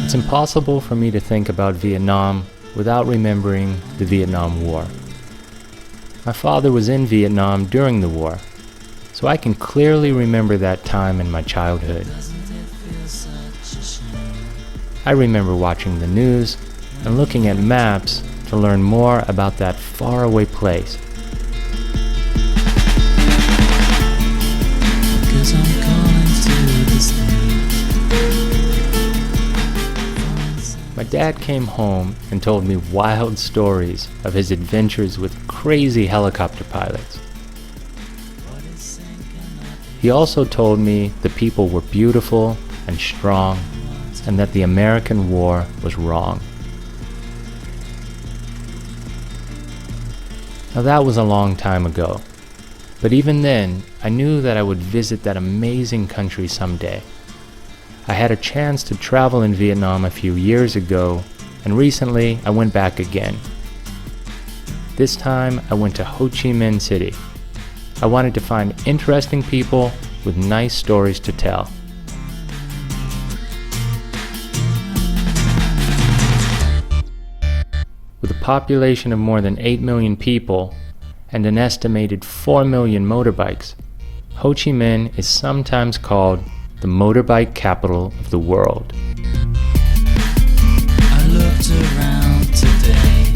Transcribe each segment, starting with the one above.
It's impossible for me to think about Vietnam without remembering the Vietnam War. My father was in Vietnam during the war, so I can clearly remember that time in my childhood. I remember watching the news and looking at maps to learn more about that faraway place. My dad came home and told me wild stories of his adventures with crazy helicopter pilots. He also told me the people were beautiful and strong, and that the American war was wrong. Now that was a long time ago, but even then, I knew that I would visit that amazing country someday. I had a chance to travel in Vietnam a few years ago, and recently I went back again. This time I went to Ho Chi Minh City. I wanted to find interesting people with nice stories to tell. With a population of more than 8 million people and an estimated 4 million motorbikes, Ho Chi Minh is sometimes called the motorbike capital of the world. I looked around today.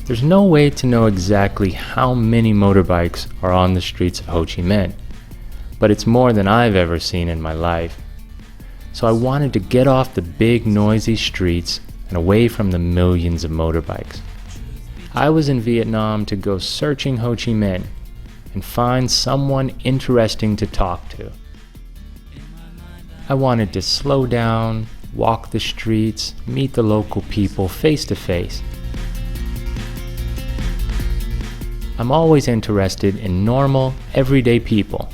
There's no way to know exactly how many motorbikes are on the streets of Ho Chi Minh, but it's more than I've ever seen in my life. So I wanted to get off the big noisy streets and away from the millions of motorbikes. I was in Vietnam to go searching Ho Chi Minh and find someone interesting to talk to. I wanted to slow down, walk the streets, meet the local people face to face. I'm always interested in normal, everyday people,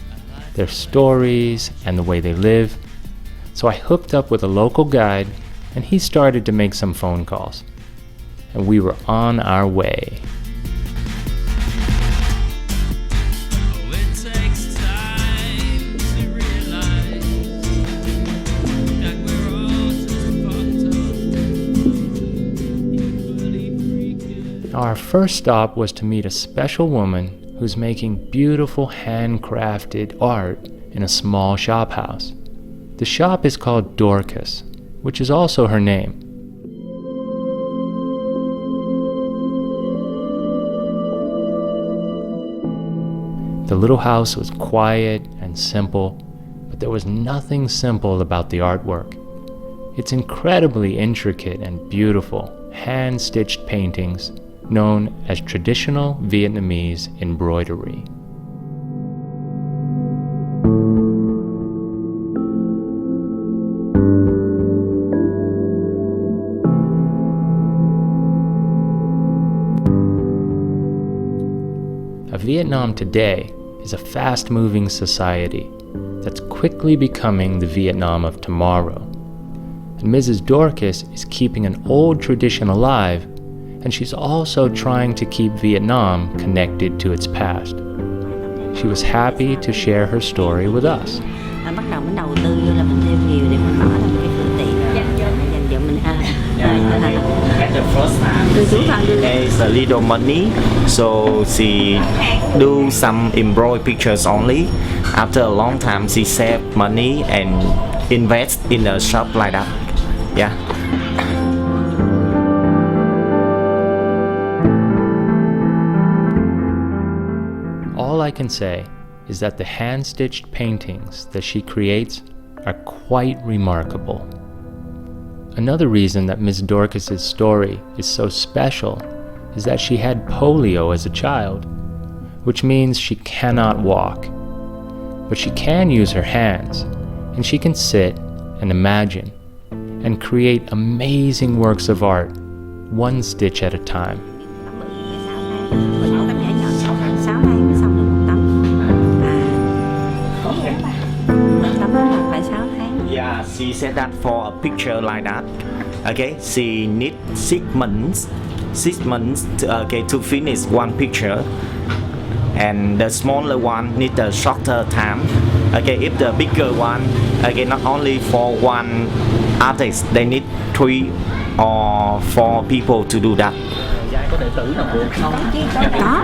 their stories and the way they live. So I hooked up with a local guide and he started to make some phone calls. And we were on our way. Our first stop was to meet a special woman who's making beautiful handcrafted art in a small shop house. The shop is called Dorcas, which is also her name. The little house was quiet and simple, but there was nothing simple about the artwork. It's incredibly intricate and beautiful, hand-stitched paintings known as traditional Vietnamese embroidery. Vietnam today is a fast-moving society that's quickly becoming the Vietnam of tomorrow. And Mrs. Dorcas is keeping an old tradition alive, and she's also trying to keep Vietnam connected to its past. She was happy to share her story with us. Bắt đầu mình đầu tư là mình thêm nhiều để mình mở ra một cái phương tiện dành cho mình ha. At the first time, she has a little money, so she do some embroidery pictures only. After a long time, she save money and invest in a shop like that. Yeah. All I can say is that the hand-stitched paintings that she creates are quite remarkable. Another reason that Ms. Dorcas's story is so special is that she had polio as a child, which means she cannot walk. but she can use her hands, and she can sit and imagine and create amazing works of art, one stitch at a time. Mình tấm vải nhỏ 6 tháng mới xong được một tấm. Tấm đó là phải 6 tháng. Yeah, she said that for a picture like that. Okay, she need 6 months. 6 months to finish one picture. And the smaller one need a shorter time. Okay, if the bigger one, okay, not only for one artist, they need 3 or 4 people to do that. Có đệ tử nào được không? Có.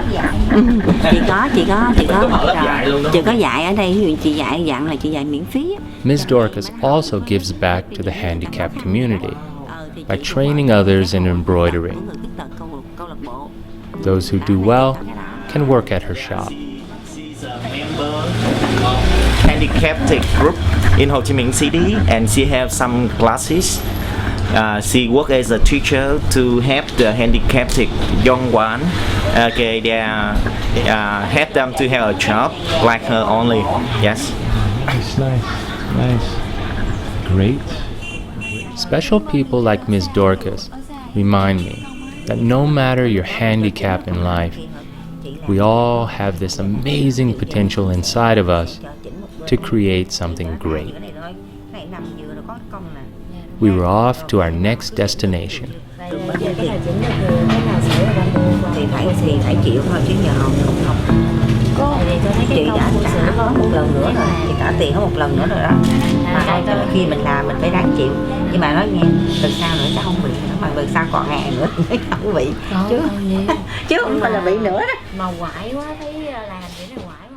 Chị có dạy ở đây, ví dụ chị dạy dạng là chị dạy miễn phí. Ms. Dorcas also gives back to the handicapped community by training others in embroidery. Those who do well can work at her shop. She's a member of handicapped group in Ho Chi Minh City, and she have some classes. She work as a teacher to help the handicapped young one. Okay, they help them to have a job like her only. Yes. Nice. Great. Special people like Ms. Dorcas remind me that no matter your handicap in life, we all have this amazing potential inside of us to create something great. We were off to our next destination. Thì phải chịu thôi chứ giờ không học. Chị đã có một lần nữa rồi, chị trả tiền có một lần nữa rồi đó. Mà thôi khi mình làm mình phải đáng chịu. Nhưng mà nói nghe, từ sau nữa sẽ không bị, mà từ sau còn hè nữa mới không bị. Chứ không phải là bị nữa đó. Mà quại quá, thấy làm vậy nó quại.